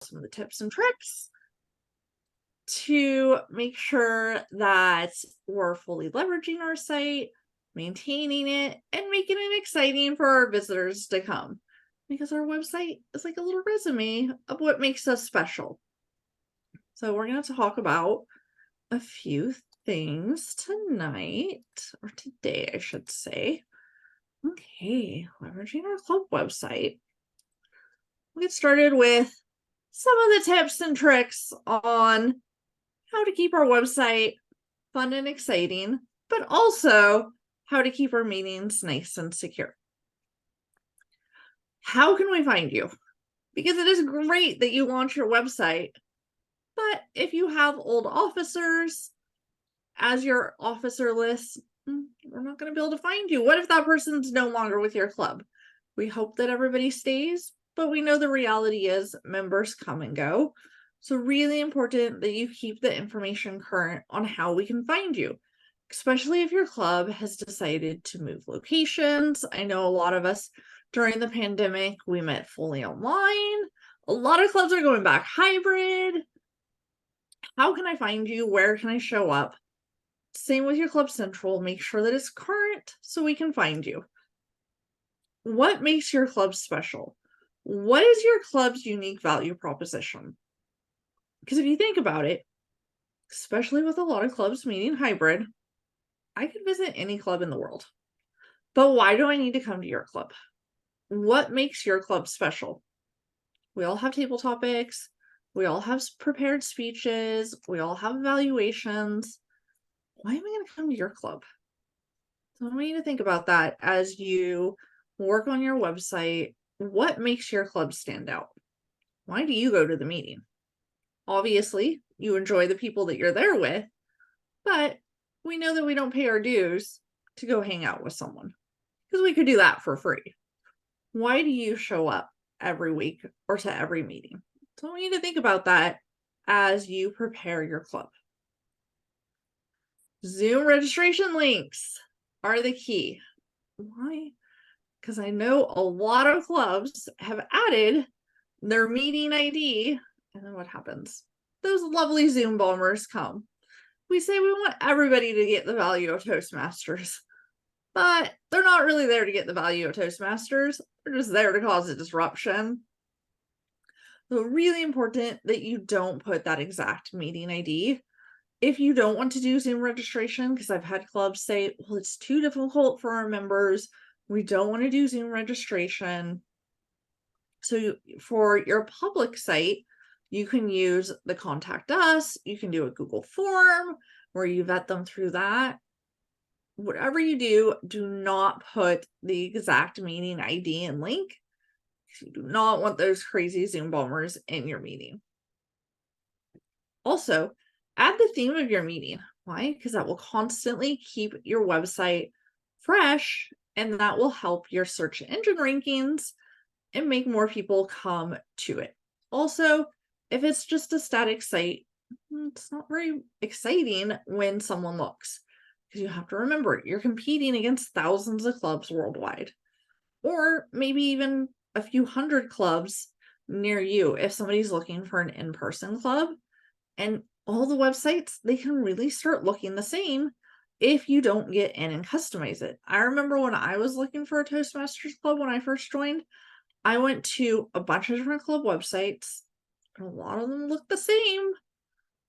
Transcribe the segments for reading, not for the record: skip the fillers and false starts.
some of the tips and tricks to make sure that we're fully leveraging our site, maintaining it, and making it exciting for our visitors to come. Because our website is like a little resume of what makes us special. So we're going to talk about a few things tonight, or today, I should say. Okay, leveraging our club website. We'll get started with some of the tips and tricks on how to keep our website fun and exciting, but also how to keep our meetings nice and secure. How can we find you? Because it is great that you launch your website, but if you have old officers as your officer list, we're not going to be able to find you. What if that person's no longer with your club? We hope that everybody stays, but we know the reality is members come and go. So really important that you keep the information current on how we can find you, especially if your club has decided to move locations. I know a lot of us during the pandemic, we met fully online. A lot of clubs are going back hybrid. How can I find you? Where can I show up? Same with your Club Central. Make sure that it's current so we can find you. What makes your club special? What is your club's unique value proposition? Because if you think about it, especially with a lot of clubs meeting hybrid, I could visit any club in the world. But why do I need to come to your club? What makes your club special? We all have table topics. We all have prepared speeches. We all have evaluations. Why am I going to come to your club? So I want you to think about that as you work on your website. What makes your club stand out? Why do you go to the meeting? Obviously, you enjoy the people that you're there with, but we know that we don't pay our dues to go hang out with someone because we could do that for free. Why do you show up every week or to every meeting? So I want you to think about that as you prepare your club. Zoom registration links are the key. Why? Because I know a lot of clubs have added their meeting ID, and then what happens? Those lovely Zoom bombers come. We say we want everybody to get the value of Toastmasters, but they're not really there to get the value of Toastmasters. They're just there to cause a disruption. So really important that you don't put that exact meeting ID. If you don't want to do Zoom registration, because I've had clubs say, well, it's too difficult for our members. We don't want to do Zoom registration. So for your public site, you can use the contact us. You can do a Google form where you vet them through that. Whatever you do, do not put the exact meeting ID and link. You do not want those crazy Zoom bombers in your meeting. Also, add the theme of your meeting. Why? Because that will constantly keep your website fresh, and that will help your search engine rankings and make more people come to it. Also, if it's just a static site, it's not very exciting when someone looks, because you have to remember you're competing against thousands of clubs worldwide, or maybe even a few hundred clubs near you. If somebody's looking for an in-person club, and all the websites, they can really start looking the same if you don't get in and customize it. I remember when I was looking for a Toastmasters club when I first joined, I went to a bunch of different club websites, and a lot of them look the same,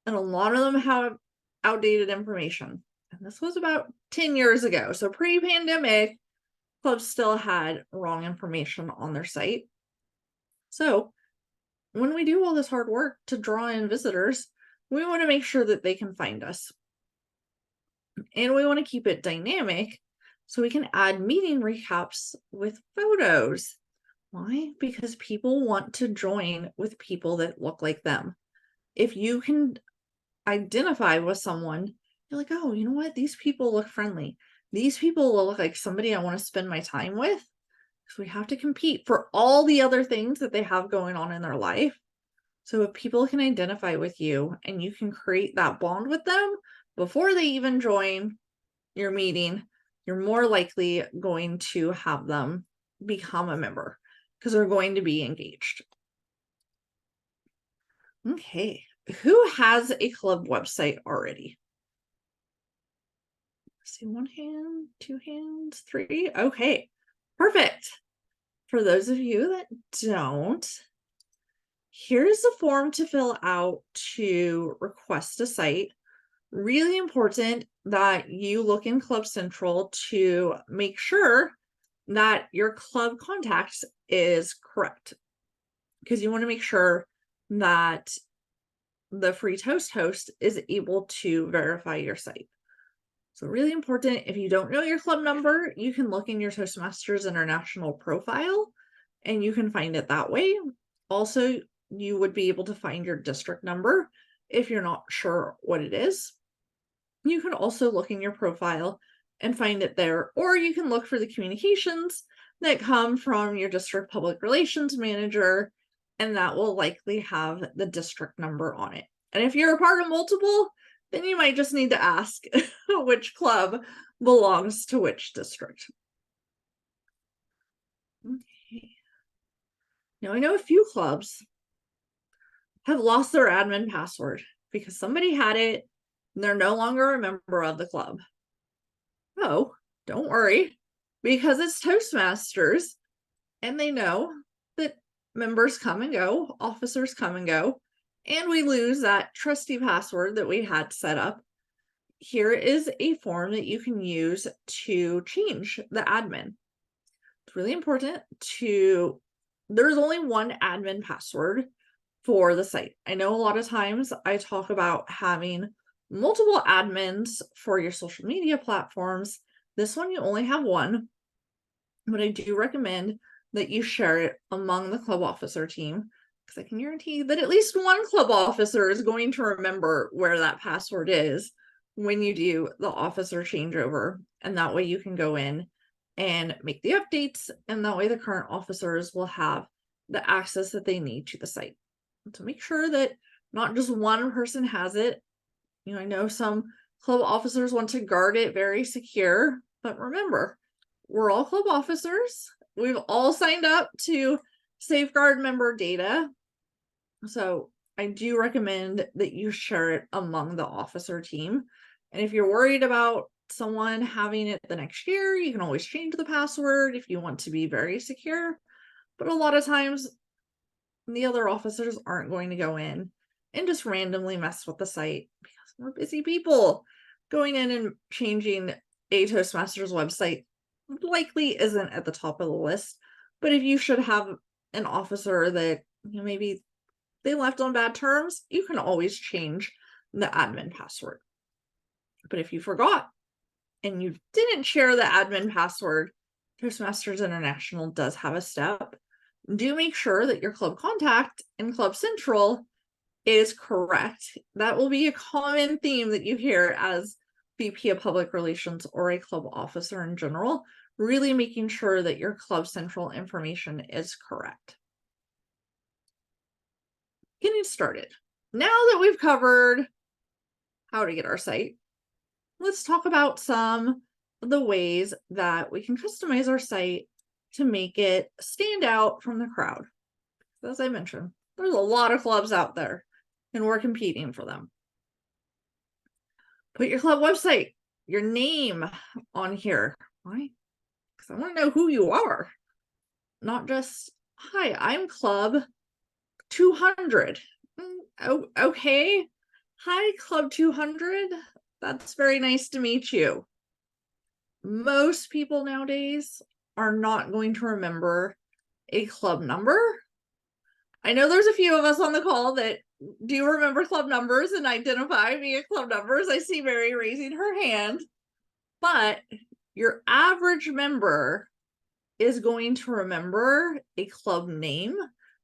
and a lot of them have outdated information. And this was about 10 years ago. So pre-pandemic, clubs still had wrong information on their site. So when we do all this hard work to draw in visitors, we want to make sure that they can find us. And we want to keep it dynamic so we can add meeting recaps with photos. Why? Because people want to join with people that look like them. If you can identify with someone, you're like, oh, you know what? These people look friendly. These people look like somebody I want to spend my time with. So we have to compete for all the other things that they have going on in their life. So if people can identify with you and you can create that bond with them before they even join your meeting, you're more likely going to have them become a member because they're going to be engaged. Okay. Who has a club website already? See, one hand, two hands, three. Okay, perfect. For those of you that don't, here's a form to fill out to request a site. Really important that you look in Club Central to make sure that your club contacts is correct, because you want to make sure that the FreeToastHost is able to verify your site. So really important, if you don't know your club number, you can look in your Toastmasters International profile and you can find it that way. Also, you would be able to find your district number if you're not sure what it is. You can also look in your profile and find it there, or you can look for the communications that come from your district public relations manager, and that will likely have the district number on it. And if you're a part of multiple, then you might just need to ask which club belongs to which district. Okay. Now, I know a few clubs have lost their admin password because somebody had it and they're no longer a member of the club. Oh, don't worry, because it's Toastmasters and they know that members come and go, officers come and go, and we lose that trusty password that we had set up. Here is a form that you can use to change the admin. It's really important there's only one admin password for the site. I know a lot of times I talk about having multiple admins for your social media platforms. This one, you only have one, but I do recommend that you share it among the club officer team, because I can guarantee that at least one club officer is going to remember where that password is when you do the officer changeover. And that way you can go in and make the updates, and that way the current officers will have the access that they need to the site. To make sure that not just one person has it. You know, I know some club officers want to guard it very secure, but remember, we're all club officers. We've all signed up to safeguard member data. So I do recommend that you share it among the officer team. And if you're worried about someone having it the next year, you can always change the password if you want to be very secure. But a lot of times, the other officers aren't going to go in and just randomly mess with the site, because we're busy people. Going in and changing a Toastmasters website likely isn't at the top of the list. But if you should have an officer that maybe they left on bad terms, you can always change the admin password. But if you forgot and you didn't share the admin password, Toastmasters International does have a step. Do make sure that your club contact in Club Central is correct. That will be a common theme that you hear as VP of Public Relations or a club officer in general, really making sure that your Club Central information is correct. Getting started. Now that we've covered how to get our site, let's talk about some of the ways that we can customize our site to make it stand out from the crowd. As I mentioned, there's a lot of clubs out there and we're competing for them. Put your club website, your name on here. Why? Because I want to know who you are. Not just, hi, I'm Club 200. Oh, okay. Hi, Club 200. That's very nice to meet you. Most people nowadays are not going to remember a club number. I know there's a few of us on the call that do remember club numbers and identify via club numbers. I see Mary raising her hand, but your average member is going to remember a club name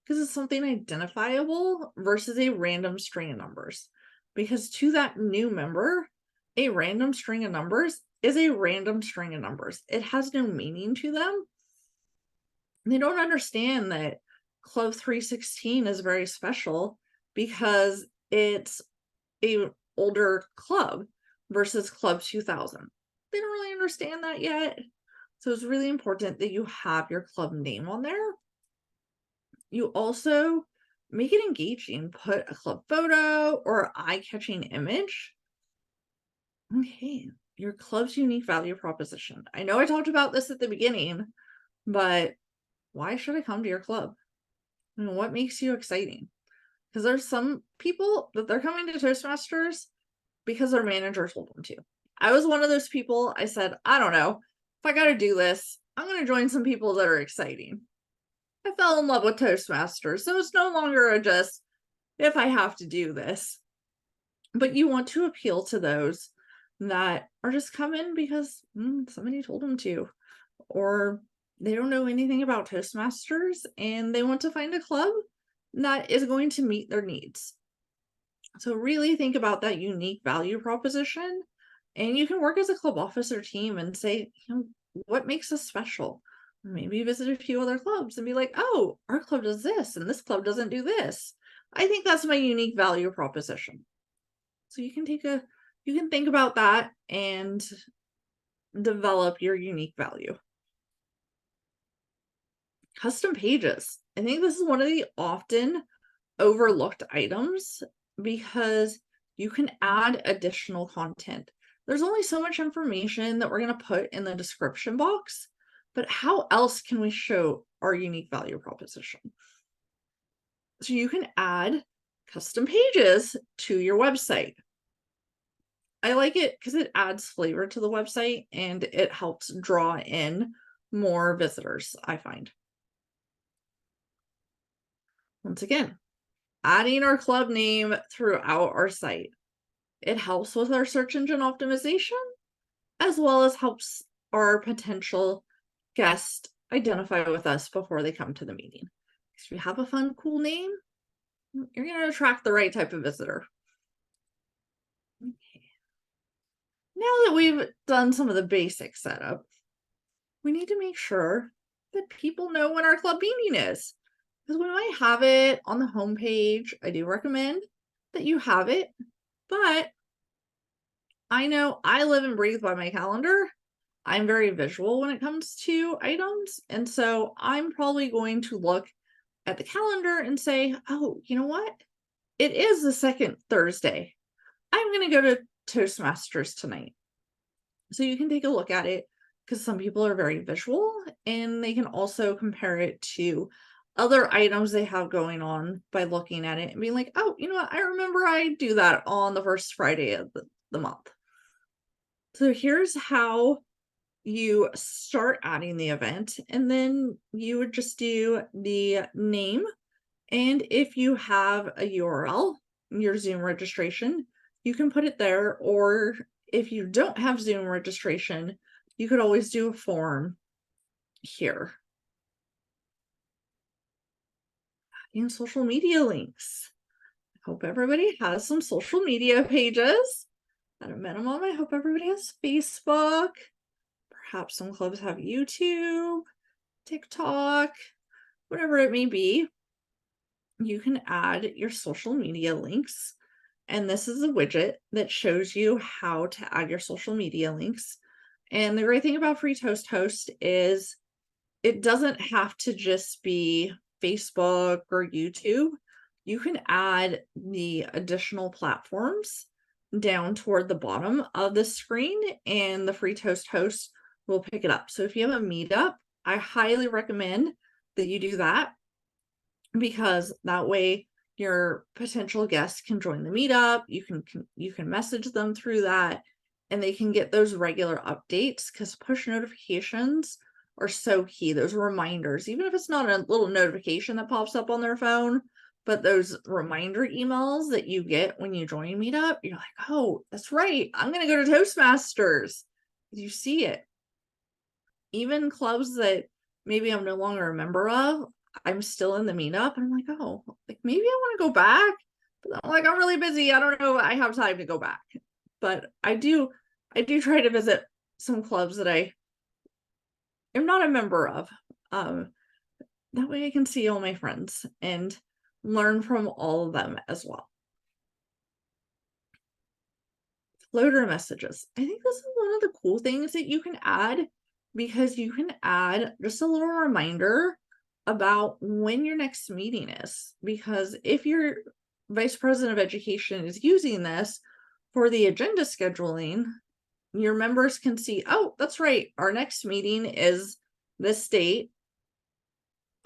because it's something identifiable versus a random string of numbers. Because to that new member, a random string of numbers is a random string of numbers. It has no meaning to them. They don't understand that Club 316 is very special because it's a older club versus Club 2000. They don't really understand that yet. So it's really important that you have your club name on there. You also make it engaging. Put a club photo or eye-catching image. Okay, your club's unique value proposition. I know I talked about this at the beginning, but why should I come to your club? And what makes you exciting? Because there's some people that they're coming to Toastmasters because their manager told them to. I was one of those people. I said, I don't know. If I got to do this, I'm going to join some people that are exciting. I fell in love with Toastmasters. So it's no longer a just if I have to do this. But you want to appeal to those that are just coming because somebody told them to, or they don't know anything about Toastmasters and they want to find a club that is going to meet their needs. So really think about that unique value proposition, and you can work as a club officer team and say, what makes us special? Maybe visit a few other clubs and be like, oh, our club does this and this club doesn't do this. I think that's my unique value proposition. So you can think about that and develop your unique value. Custom pages. I think this is one of the often overlooked items because you can add additional content. There's only so much information that we're going to put in the description box, but how else can we show our unique value proposition? So you can add custom pages to your website. I like it because it adds flavor to the website and it helps draw in more visitors, I find. Once again, adding our club name throughout our site. It helps with our search engine optimization, as well as helps our potential guest identify with us before they come to the meeting. If you have a fun, cool name, you're going to attract the right type of visitor. Okay. Now that we've done some of the basic setup, we need to make sure that people know when our club meeting is. Because we might have it on the homepage. I do recommend that you have it, but I know I live and breathe by my calendar. I'm very visual when it comes to items. And so I'm probably going to look at the calendar and say, oh, you know what? It is the second Thursday. I'm going to go to Toastmasters tonight. So you can take a look at it because some people are very visual and they can also compare it to other items they have going on by looking at it and being like, oh, you know what? I remember I do that on the first Friday of the month. So here's how you start adding the event, and then you would just do the name. And if you have a URL, your Zoom registration, you can put it there. Or if you don't have Zoom registration, you could always do a form here. Adding social media links. I hope everybody has some social media pages. At a minimum, I hope everybody has Facebook. Perhaps some clubs have YouTube, TikTok, whatever it may be. You can add your social media links. And this is a widget that shows you how to add your social media links. And the great thing about FreeToastHost is it doesn't have to just be Facebook or YouTube. You can add the additional platforms down toward the bottom of the screen, and the FreeToastHost will pick it up. So if you have a meetup, I highly recommend that you do that, because that way your potential guests can join the meetup. You can message them through that, and they can get those regular updates, because push notifications are so key. Those reminders, even if it's not a little notification that pops up on their phone, but those reminder emails that you get when you join meetup, you're like, oh, that's right, I'm going to go to Toastmasters. You see it. Even clubs that maybe I'm no longer a member of, I'm still in the meetup, and I'm like, oh, like maybe I want to go back, but I'm like, I'm really busy. I don't know I have time to go back. But I do try to visit some clubs that I am not a member of. That way I can see all my friends and learn from all of them as well. Floater messages. I think this is one of the cool things that you can add, because you can add just a little reminder about when your next meeting is, because if your vice president of education is using this for the agenda scheduling, your members can see, oh, that's right, our next meeting is this date.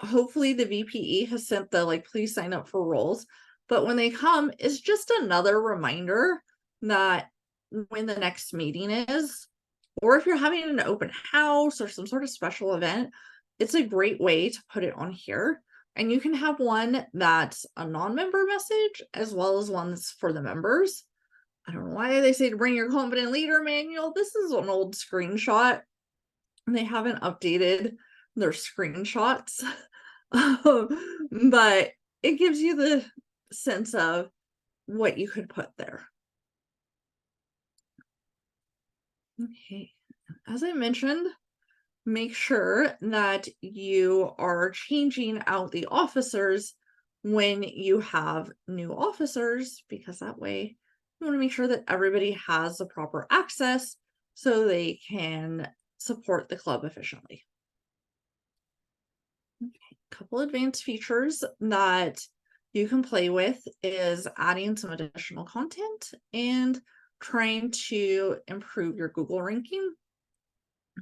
Hopefully the VPE has sent the like, please sign up for roles. But when they come, it's just another reminder that when the next meeting is, or if you're having an open house or some sort of special event, it's a great way to put it on here. And you can have one that's a non-member message as well as one that's for the members. I don't know why they say to bring your confident leader manual. This is an old screenshot and they haven't updated their screenshots. But it gives you the sense of what you could put there. Okay, as I mentioned, make sure that you are changing out the officers when you have new officers, because that way you want to make sure that everybody has the proper access so they can support the club efficiently. Okay, a couple advanced features that you can play with is adding some additional content and trying to improve your Google ranking.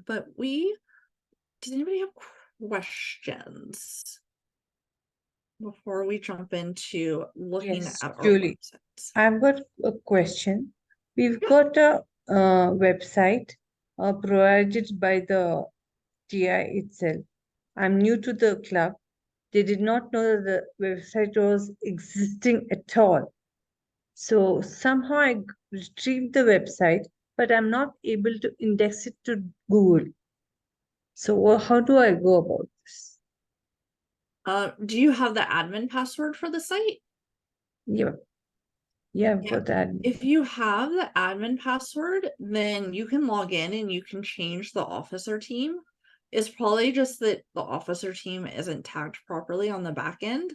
But does anybody have questions before we jump into looking Yes, at our Julie, websites? I've got a question. We've got a website provided by the TI itself. I'm new to the club. They did not know that the website was existing at all. So somehow I retrieved the website, but I'm not able to index it to Google. So how do I go about this? Do you have the admin password for the site? Yeah, I've Yeah. got that. If you have the admin password, then you can log in and you can change the officer team. It's probably just that the officer team isn't tagged properly on the back end.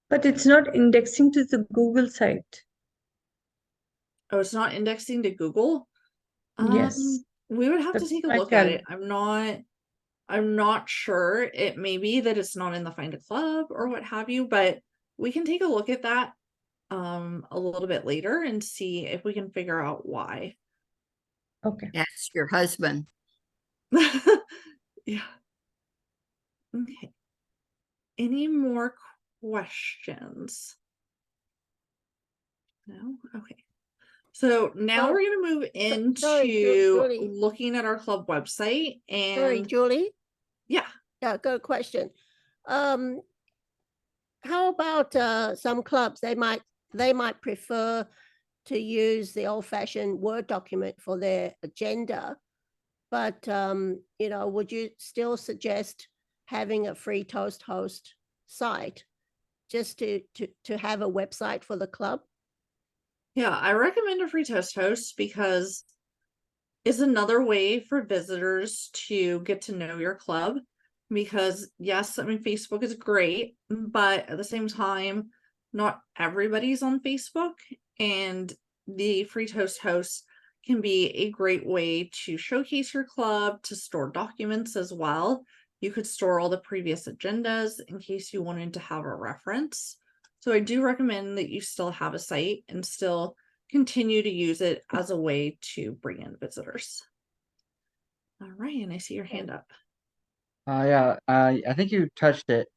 But it's not indexing to the Google site. Oh, it's not indexing to Google. Yes, We would have to that's take a my look at it. calculation. I'm not sure. It may be that it's not in the Find a Club or what have you, but we can take a look at that a little bit later and see if we can figure out why. Okay. Ask your husband. Yeah. Okay. Any more questions? No? Okay. So now we're going to move into Julie. looking at our club website Sorry, and Julie. yeah. Yeah, got a question. How about some clubs? They might prefer to use the old-fashioned Word document for their agenda, but would you still suggest having a FreeToastHost site just to have a website for the club? Yeah, I recommend a FreeToastHost because it's another way for visitors to get to know your club. Because yes, I mean, Facebook is great, but at the same time, not everybody's on Facebook, and the FreeToastHost can be a great way to showcase your club, to store documents as well. You could store all the previous agendas in case you wanted to have a reference. So I do recommend that you still have a site and still continue to use it as a way to bring in visitors. All right, and I see your hand up. I think you touched it,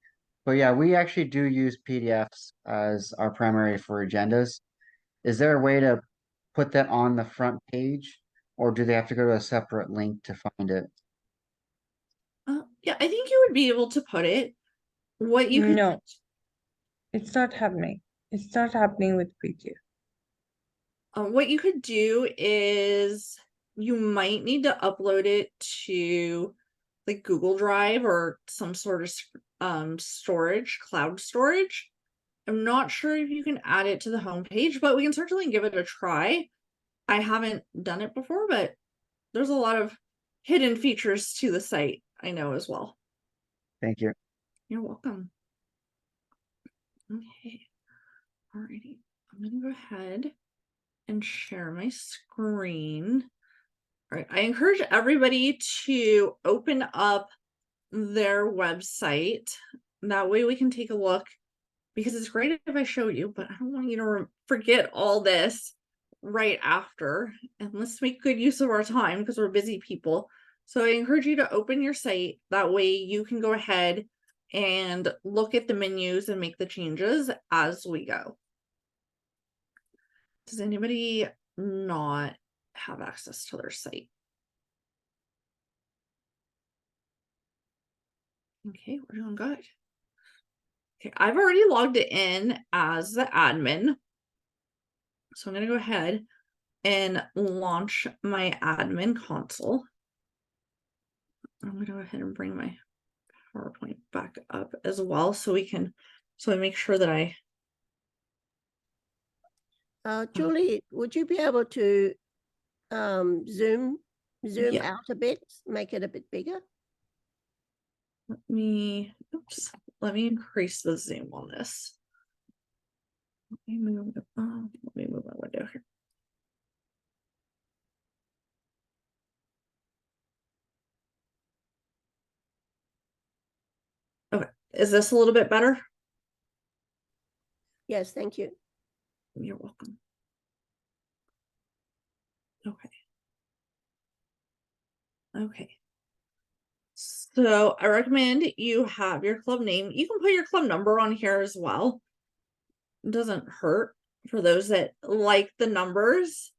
but yeah, we actually do use PDFs as our primary for agendas. Is there a way to put that on the front page, or do they have to go to a separate link to find it? Yeah, I think you would be able to put it. What you could No, it's not happening. It's not happening with PDF. what you could do is you might need to upload it to like Google Drive or some sort of storage, cloud storage. I'm not sure if you can add it to the homepage, but we can certainly give it a try. I haven't done it before, but there's a lot of hidden features to the site, I know as well. Thank you. You're welcome. Okay. Alrighty. I'm gonna go ahead and share my screen. All right. I encourage everybody to open up their website. That way we can take a look, because it's great if I show you, but I don't want you to forget all this right after, and let's make good use of our time because we're busy people. So I encourage you to open your site. That way you can go ahead and look at the menus and make the changes as we go. Does anybody not have access to their site? Okay, we're doing good. Okay, I've already logged in as the admin. So I'm going to go ahead and launch my admin console. I'm going to go ahead and bring my PowerPoint back up as well so we can, so I make sure that I. Julie, would you be able to zoom Yeah. out a bit, make it a bit bigger? Let me increase the zoom on this. Let me move my window here. Okay, is this a little bit better? Yes, thank you. You're welcome. Okay. Okay. So I recommend you have your club name. You can put your club number on here as well. It doesn't hurt for those that like the numbers.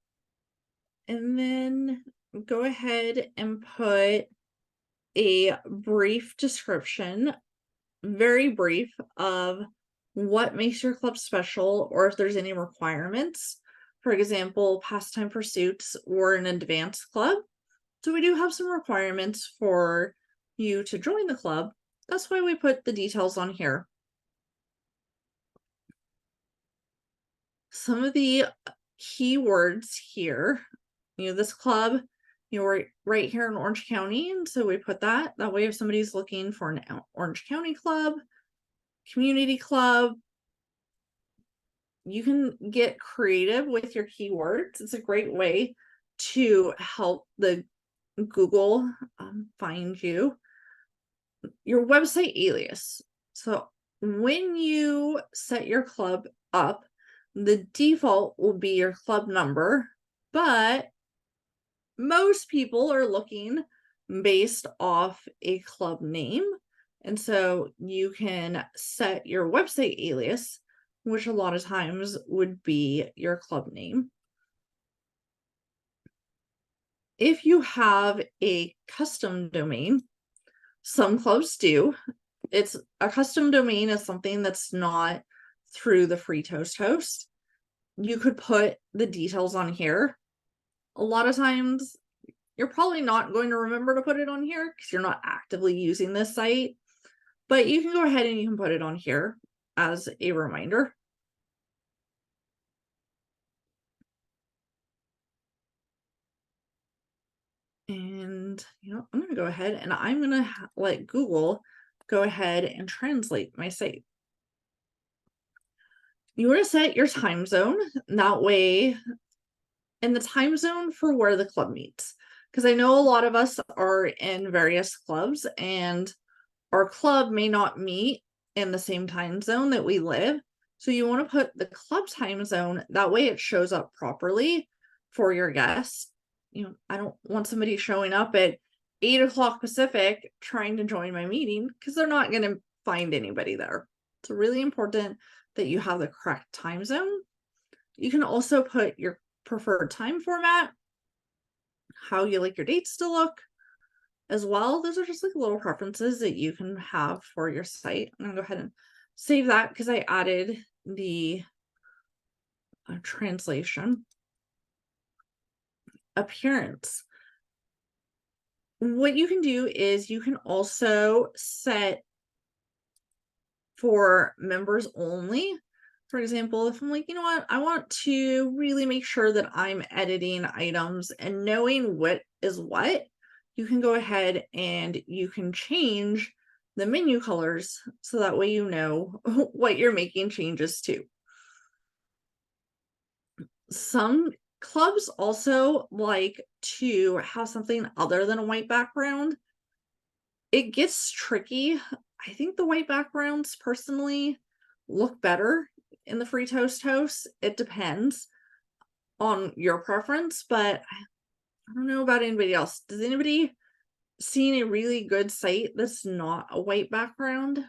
And then go ahead and put a brief description, very brief, of what makes your club special, or if there's any requirements. For example, pastime pursuits or an advanced club. So we do have some requirements for you to join the club. That's why we put the details on here. Some of the keywords here, this club, we're right here in Orange County, and so we put that. That way, if somebody's looking for an Orange County club, community club, you can get creative with your keywords. It's a great way to help the Google find you. Your website alias. So when you set your club up, the default will be your club number, but most people are looking based off a club name. And so you can set your website alias, which a lot of times would be your club name. If you have a custom domain, some clubs do. It's a custom domain is something that's not through the FreeToastHost. You could put the details on here. A lot of times you're probably not going to remember to put it on here because you're not actively using this site, but you can go ahead and you can put it on here as a reminder. And I'm going to go ahead and I'm going to let Google go ahead and translate my site. You want to set your time zone, that way, and the time zone for where the club meets. Because I know a lot of us are in various clubs and our club may not meet in the same time zone that we live. So you want to put the club time zone, that way it shows up properly for your guests. I don't want somebody showing up at 8 o'clock Pacific trying to join my meeting because they're not going to find anybody there. It's really important that you have the correct time zone. You can also put your preferred time format, how you like your dates to look as well. Those are just like little preferences that you can have for your site. I'm gonna go ahead and save that because I added the translation. Appearance. What you can do is you can also set for members only. For example, if I'm like, you know what, I want to really make sure that I'm editing items and knowing what is what, you can go ahead and you can change the menu colors so that way you know what you're making changes to. Some clubs also like to have something other than a white background. it gets tricky. I think the white backgrounds personally look better in the FreeToastHost. It depends on your preference, but I don't know about anybody else. Does anybody see a really good site that's not a white background?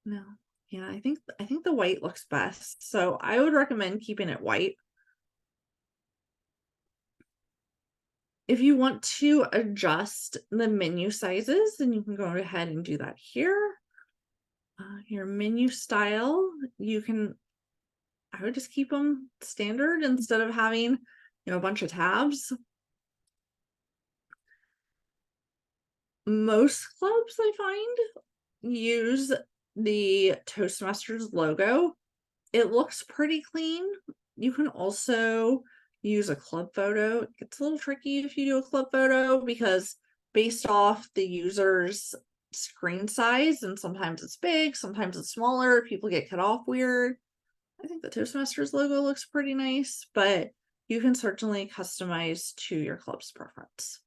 No. Yeah, I think the white looks best. So I would recommend keeping it white. If you want to adjust the menu sizes, then you can go ahead and do that here. Your menu style, I would just keep them standard instead of having, a bunch of tabs. Most clubs I find use the Toastmasters logo. It looks pretty clean. You can also use a club photo. It gets a little tricky if you do a club photo because based off the user's screen size, and sometimes it's big, sometimes it's smaller, people get cut off weird. I think the Toastmasters logo looks pretty nice, but you can certainly customize to your club's preference.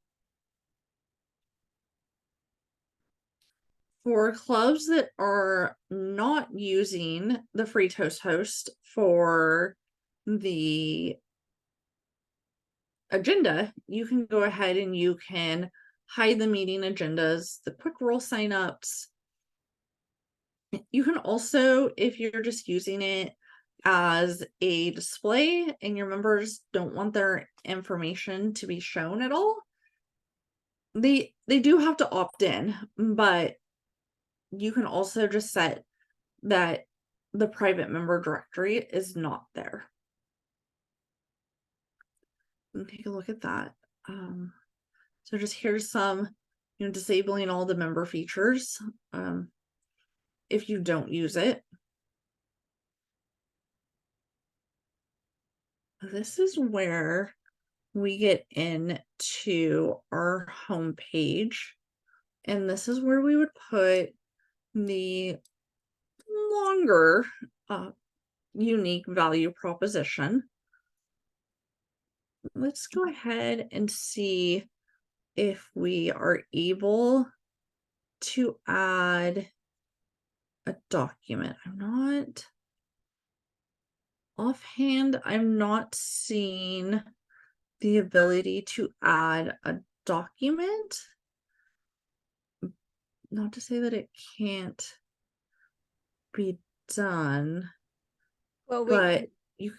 For clubs that are not using the FreeToastHost for the agenda, you can go ahead and you can hide the meeting agendas, the quick roll signups. You can also, if you're just using it as a display and your members don't want their information to be shown at all, they do have to opt in, but you can also just set that the private member directory is not there. And take a look at that. So just here's some, disabling all the member features if you don't use it. This is where we get into our home page, and this is where we would put the longer unique value proposition. Let's go ahead and see if we are able to add a document. I'm not seeing the ability to add a document. Not to say that it can't be done, Well, but you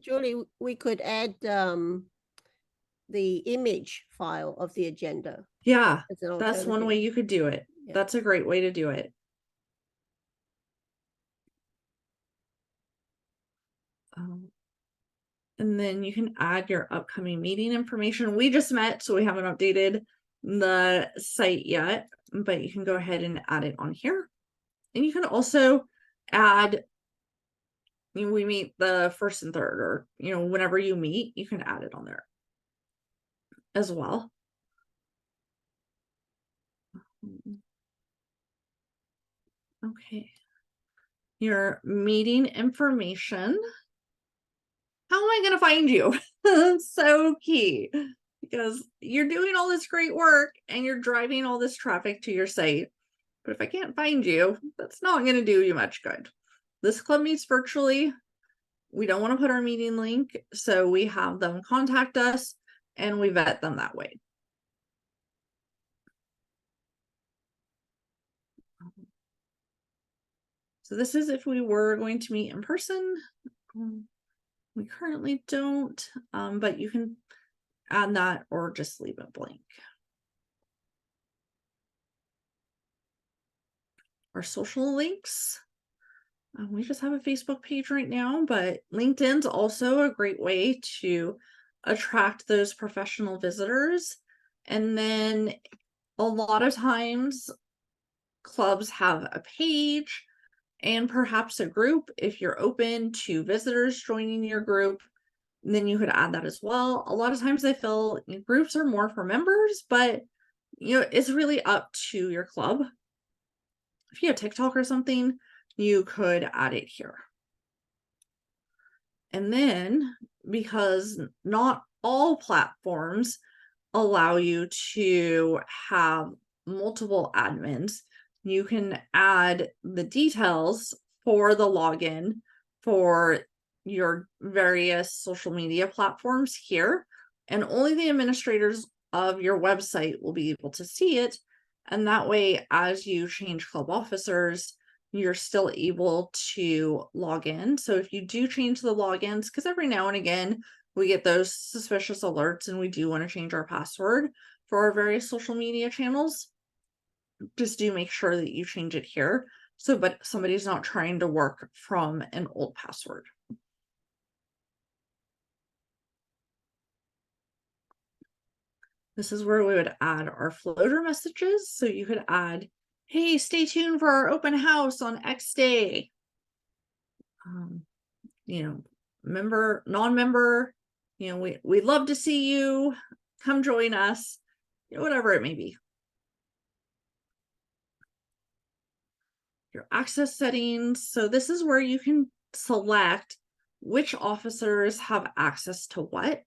Julie, we could add the image file of the agenda. Yeah, as an that's one alternative. way you could do it. Yeah. That's a great way to do it. And then you can add your upcoming meeting information. We just met, so we haven't updated the site yet, but you can go ahead and add it on here. And you can also add, we meet the first and third, or, whenever you meet, you can add it on there as well. Okay. Your meeting information. How am I going to find you? That's so key, because you're doing all this great work and you're driving all this traffic to your site. But if I can't find you, that's not going to do you much good. This club meets virtually. We don't want to put our meeting link, so we have them contact us and we vet them that way. So this is if we were going to meet in person. We currently don't, but you can add that or just leave it blank. Our social links. We just have a Facebook page right now, but LinkedIn's also a great way to attract those professional visitors. And then a lot of times clubs have a page and perhaps a group. If you're open to visitors joining your group, then you could add that as well. A lot of times I feel groups are more for members, but it's really up to your club. If you have TikTok or something, you could add it here. And then, because not all platforms allow you to have multiple admins. You can add the details for the login for your various social media platforms here, and only the administrators of your website will be able to see it. And that way, as you change club officers, you're still able to log in. So if you do change the logins, because every now and again we get those suspicious alerts and we do want to change our password for our various social media channels, just do make sure that you change it here. So, but somebody's not trying to work from an old password. This is where we would add our floater messages. So you could add, hey, stay tuned for our open house on X day. You know, member, non-member, you know, we'd love to see you. Come join us, you know, whatever it may be. Your access settings. So this is where you can select which officers have access to what.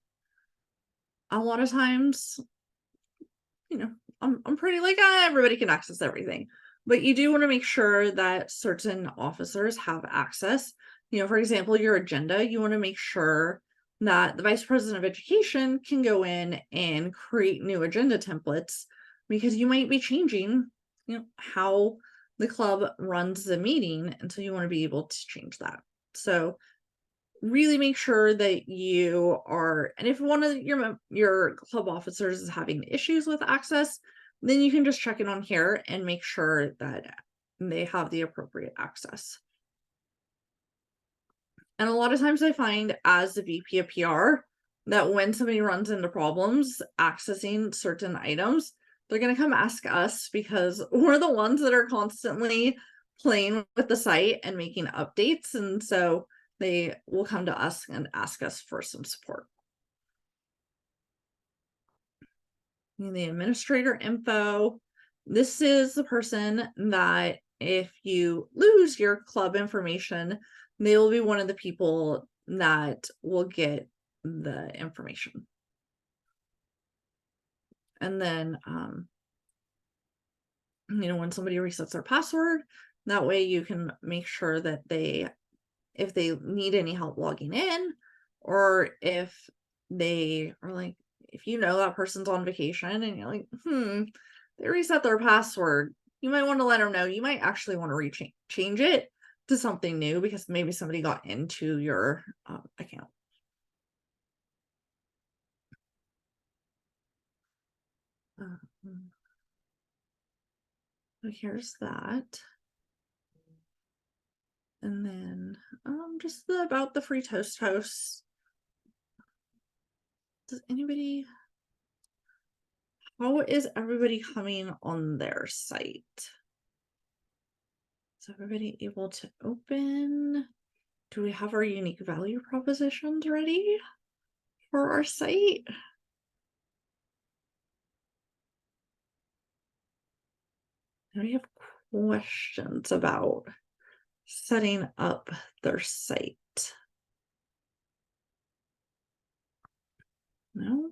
A lot of times, you know, I'm pretty like, everybody can access everything, but you do want to make sure that certain officers have access. You know, for example, your agenda, you want to make sure that the vice president of education can go in and create new agenda templates, because you might be changing, you know, how the club runs the meeting, and so you want to be able to change that. So really make sure that you are, and if one of your club officers is having issues with access, then you can just check it on here and make sure that they have the appropriate access. And a lot of times I find as the VP of PR that when somebody runs into problems accessing certain items, they're going to come ask us, because we're the ones that are constantly playing with the site and making updates. And so they will come to us and ask us for some support. And the administrator info. This is the person that if you lose your club information, they will be one of the people that will get the information. And then, you know, when somebody resets their password, that way you can make sure that if they need any help logging in, or if they are like, if you know that person's on vacation and you're like, they reset their password, you might want to let them know. You might actually want to change it to something new, because maybe somebody got into your account. So here's that. And then just about the FreeToastHost. Does anybody, how is everybody coming on their site? Is everybody able to open? Do we have our unique value propositions ready for our site? Do we have questions about setting up their site? No?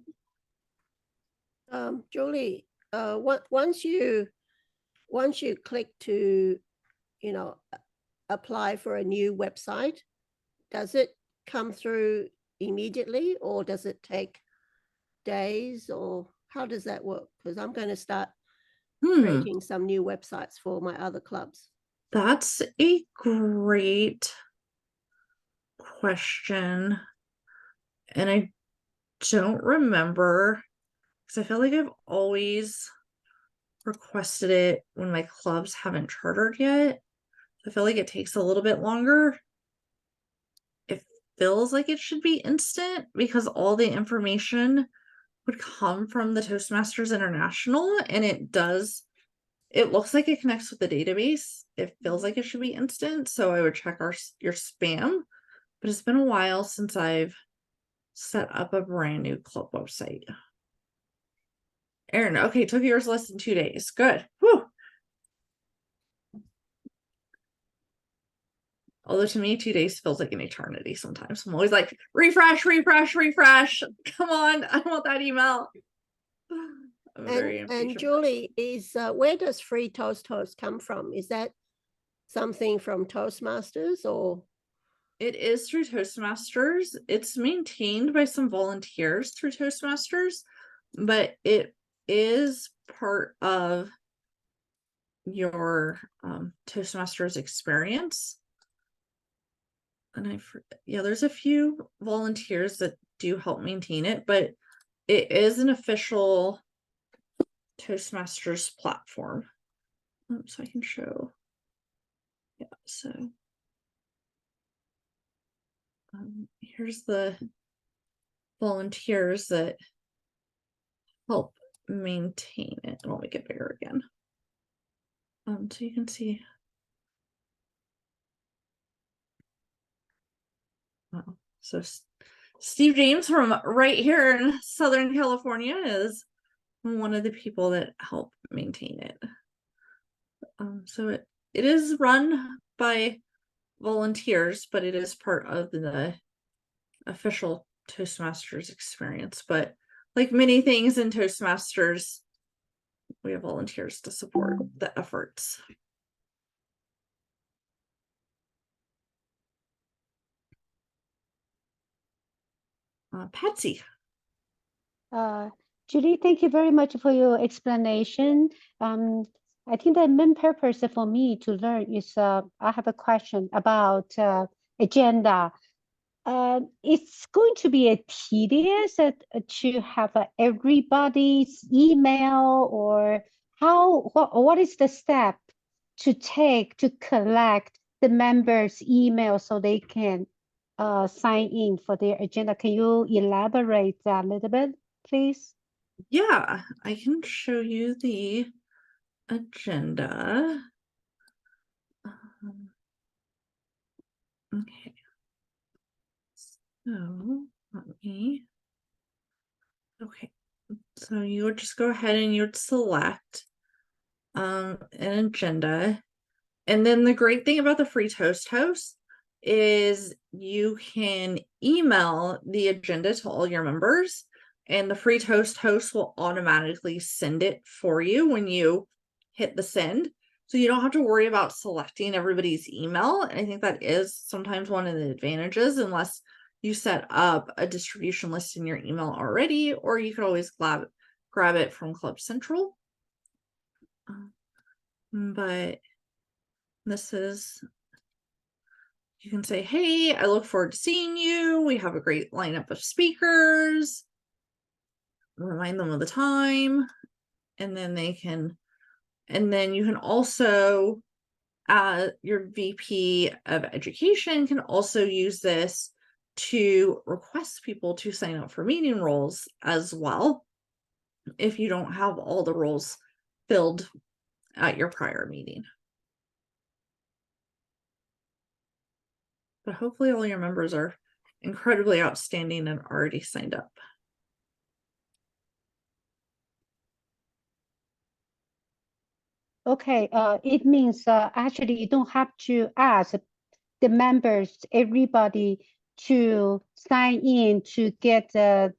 Julie, once you click to, you know, apply for a new website, does it come through immediately, or does it take days, or how does that work? Because I'm going to start creating some new websites for my other clubs. That's a great question. And I don't remember, because I feel like I've always requested it when my clubs haven't chartered yet. I feel like it takes a little bit longer. It feels like it should be instant, because all the information would come from the Toastmasters International, and it looks like it connects with the database. It feels like it should be instant, so I would check your spam. But it's been a while since I've set up a brand new club website. Aaron, okay, took yours less than 2 days. Good. Whew. Although to me, 2 days feels like an eternity sometimes. I'm always like, refresh, refresh, refresh. Come on, I want that email. I'm very And impatient. Julie, is where does FreeToastHost come from? Is that something from Toastmasters or? It is through Toastmasters. It's maintained by some volunteers through Toastmasters, but it is part of your Toastmasters experience. And yeah, there's a few volunteers that do help maintain it, but it is an official Toastmasters platform. So I can show. Yeah, so here's the volunteers that help maintain it. I'll make it bigger again. So you can see. So Steve James from right here in Southern California is one of the people that help maintain it. So it is run by volunteers, but it is part of the official Toastmasters experience. But like many things in Toastmasters, we have volunteers to support the efforts. Patsy. Julie, thank you very much for your explanation. I think the main purpose for me to learn is I have a question about agenda. It's going to be tedious to have everybody's email, or what is the step to take to collect the members' email so they can sign in for their agenda? Can you elaborate that a little bit, please? Yeah, I can show you the agenda. Okay. So let me. Okay. So you would just go ahead and you would select an agenda. And then the great thing about the FreeToastHost is you can email the agenda to all your members, and the FreeToastHost will automatically send it for you when you hit the send. So you don't have to worry about selecting everybody's email. And I think that is sometimes one of the advantages, unless you set up a distribution list in your email already, or you could always grab it from Club Central. But this is, you can say, hey, I look forward to seeing you. We have a great lineup of speakers. Remind them of the time. And then they can, and then you can also, your VP of Education can also use this to request people to sign up for meeting roles as well, if you don't have all the roles filled at your prior meeting. But hopefully all your members are incredibly outstanding and already signed up. Okay, it means actually you don't have to ask the members, everybody, to sign in to get to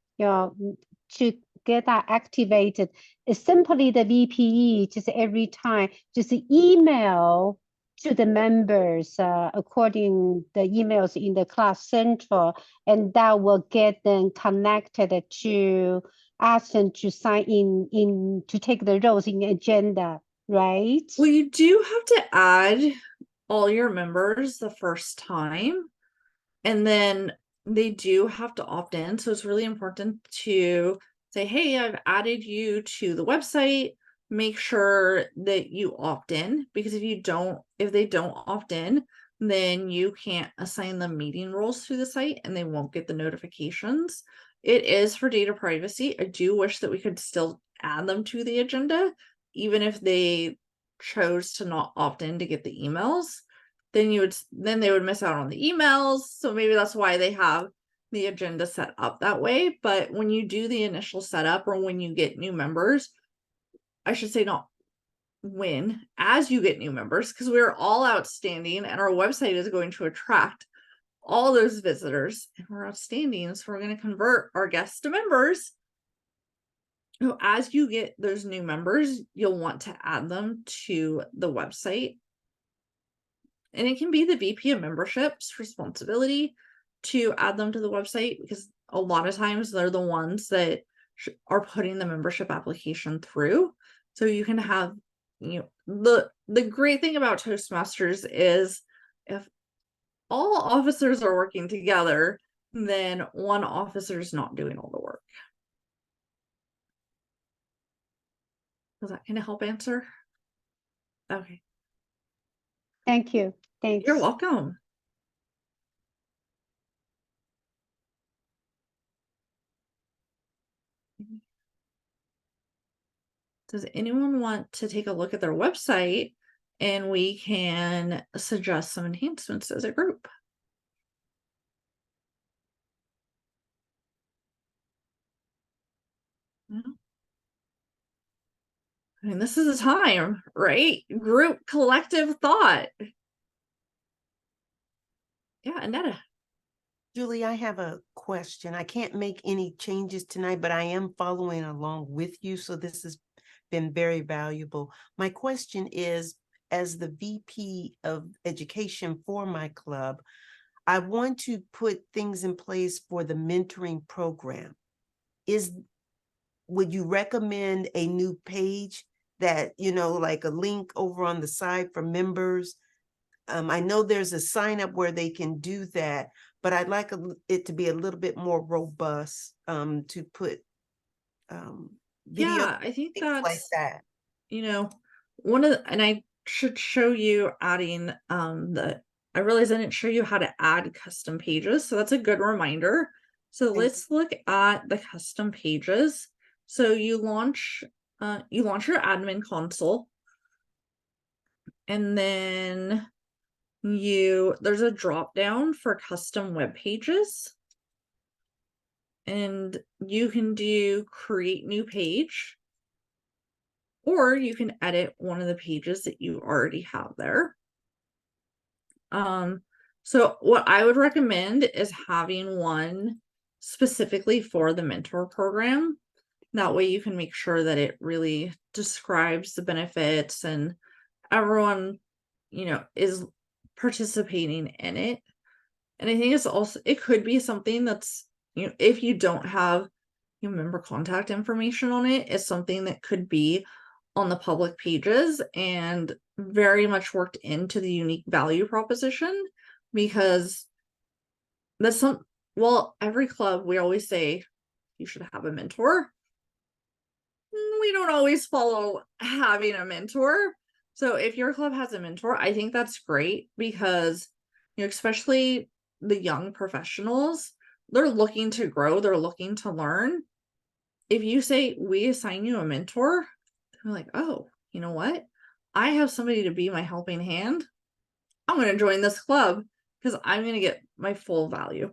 get that activated. It's simply the VPE just every time just email to the members according the emails in the class central, and that will get them connected to ask them to sign in to take the roles in the agenda, right? Well, you do have to add all your members the first time, and then they do have to opt in. So it's really important to say, hey, I've added you to the website. Make sure that you opt in, because if they don't opt in, then you can't assign them meeting roles through the site and they won't get the notifications. It is for data privacy. I do wish that we could still add them to the agenda, even if they chose to not opt in to get the emails. Then they would miss out on the emails. So maybe that's why they have the agenda set up that way. But when you do the initial setup, or when you get new members, I should say not when, as you get new members, because we're all outstanding and our website is going to attract all those visitors, and we're outstanding. So we're going to convert our guests to members. So as you get those new members, you'll want to add them to the website. And it can be the VP of membership's responsibility to add them to the website, because a lot of times they're the ones that are putting the membership application through. So you can have, the great thing about Toastmasters is if all officers are working together, then one officer is not doing all the work. Does that kind of help answer? Okay. Thank you. Thanks. You're welcome. Does anyone want to take a look at their website and we can suggest some enhancements as a group? Yeah. I mean, this is a time, right? Group collective thought. Yeah, Annetta. Julie, I have a question. I can't make any changes tonight, but I am following along with you. So this has been very valuable. My question is, as the VP of education for my club, I want to put things in place for the mentoring program. Would you recommend a new page that, like a link over on the side for members? I know there's a sign up where they can do that, but I'd like it to be a little bit more robust, to put video, Yeah, I think things like that's, that. and I should show you adding I realized I didn't show you how to add custom pages, so that's a good reminder. So let's look at the custom pages. So you launch your admin console, and then there's a drop down for custom web pages, and you can do create new page, or you can edit one of the pages that you already have there. So what I would recommend is having one specifically for the mentor program. That way you can make sure that it really describes the benefits and everyone, is participating in it. And I think it could be something that's, if you don't have your member contact information on it, it's something that could be on the public pages and very much worked into the unique value proposition, because every club, we always say you should have a mentor. We don't always follow having a mentor. So if your club has a mentor, I think that's great, because, especially the young professionals, they're looking to grow, they're looking to learn. If you say, we assign you a mentor, they're like, oh, you know what? I have somebody to be my helping hand. I'm going to join this club because I'm going to get my full value.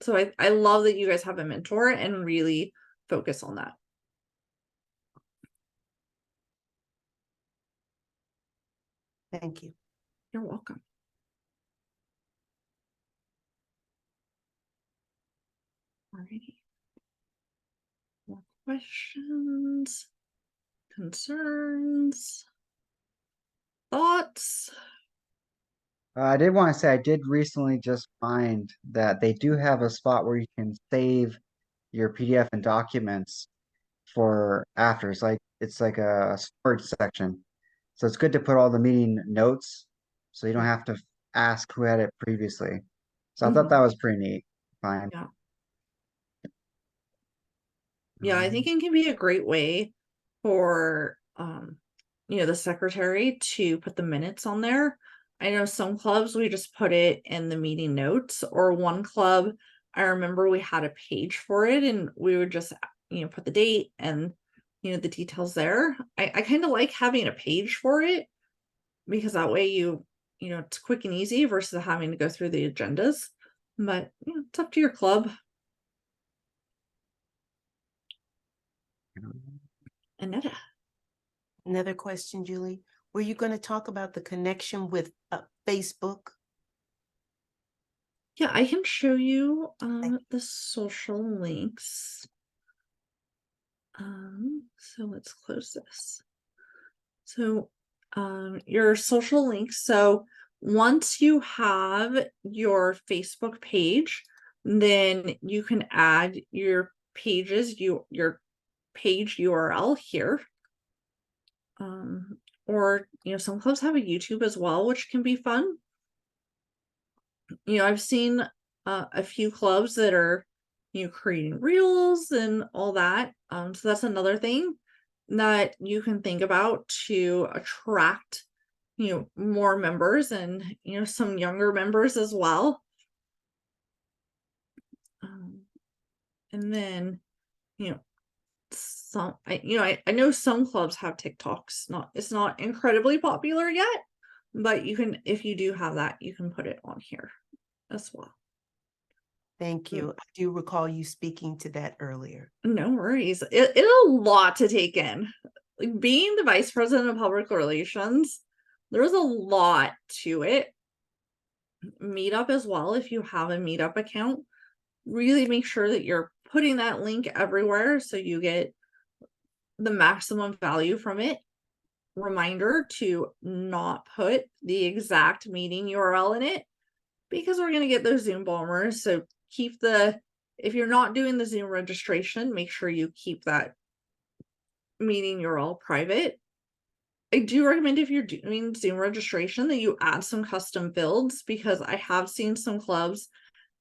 So I love that you guys have a mentor and really focus on that. Thank you. You're welcome. Alrighty. More questions, concerns, thoughts? I did want to say I did recently just find that they do have a spot where you can save your PDF and documents for after. It's like a storage section. So it's good to put all the meeting notes so you don't have to ask who had it previously. So I thought that was pretty neat. Fine. Yeah. Yeah, I think it can be a great way for the secretary to put the minutes on there. I know some clubs we just put it in the meeting notes, or one club I remember we had a page for it and we would just put the date and the details there. I kind of like having a page for it, because that way it's quick and easy versus having to go through the agendas. But it's up to your club. Annetta. Another question, Julie. Were you going to talk about the connection with Facebook? Yeah, I can show you the social links. So let's close this. So your social links. So once you have your Facebook page, then you can add your pages, your page URL here. Or some clubs have a YouTube as well, which can be fun. I've seen a few clubs that are creating reels and all that. So that's another thing that you can think about to attract more members and some younger members as well. And then I know some clubs have TikToks. It's not incredibly popular yet, but you can, if you do have that, you can put it on here as well. Thank you. I do recall you speaking to that earlier. No worries. It's a lot to take in. Like, being the vice president of public relations, there's a lot to it. Meetup as well. If you have a Meetup account, really make sure that you're putting that link everywhere so you get the maximum value from it. Reminder to not put the exact meeting URL in it, because we're going to get those Zoom bombers. So if you're not doing the Zoom registration, make sure you keep that meeting URL private. I do recommend, if you're doing Zoom registration, that you add some custom fields, because I have seen some clubs,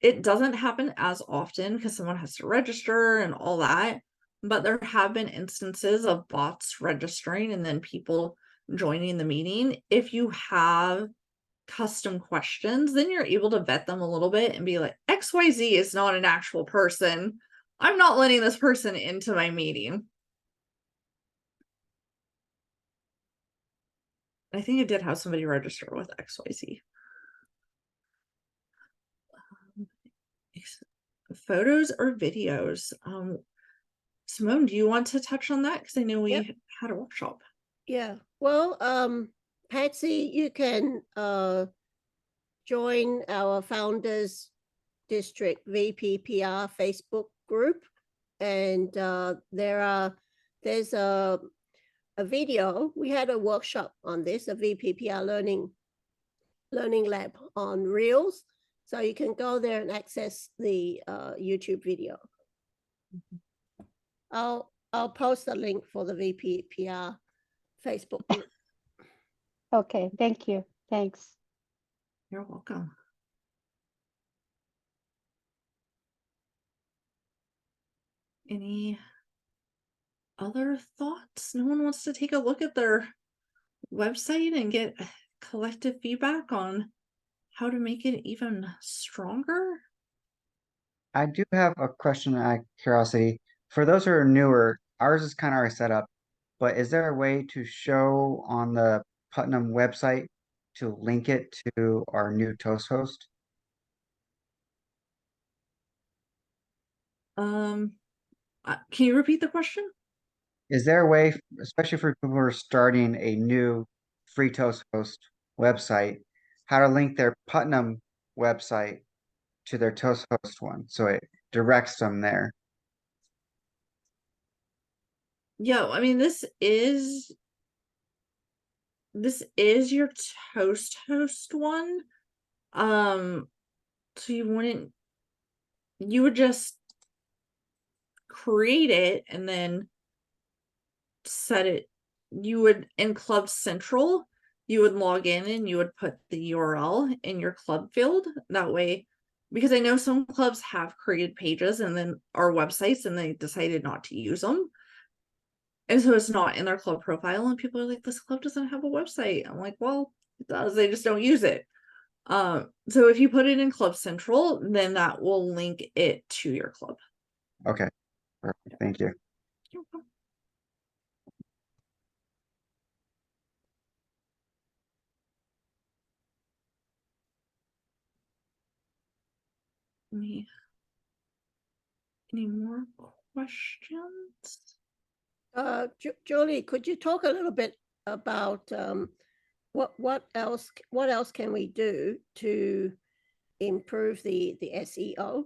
it doesn't happen as often because someone has to register and all that, but there have been instances of bots registering and then people joining the meeting. If you have custom questions, then you're able to vet them a little bit and be like, XYZ is not an actual person. I'm not letting this person into my meeting. I think I did have somebody register with XYZ. Photos or videos. Simone, do you want to touch on that? Because I know we had a workshop. Yeah. Well, Patsy, you can join our Founders District VPPR Facebook group, and there's a video. We had a workshop on this, a VPPR learning lab on Reels. So you can go there and access the YouTube video. I'll post a link for the VPPR Facebook group. Okay, thank you. Thanks. You're welcome. Any other thoughts? No one wants to take a look at their website and get collective feedback on how to make it even stronger? I do have a question out of curiosity. For those who are newer, ours is kind of our setup, but is there a way to show on the Putnam website to link it to our new Toast host? Can you repeat the question? Is there a way, especially for people who are starting a new FreeToastHost website, how to link their Putnam website to their Toast host one so it directs them there? Yeah, I mean, this is your Toast host one. So you would just create it and then set it. You would, in Club Central, you would log in and you would put the URL in your club field. That way, because I know some clubs have created pages and then our websites and they decided not to use them. And so it's not in their club profile, and people are like, this club doesn't have a website. I'm like, well, it does, they just don't use it. So if you put it in Club Central, then that will link it to your club. Okay, perfect. Thank you. Any more questions? Julie, could you talk a little bit about what else can we do to improve the SEO?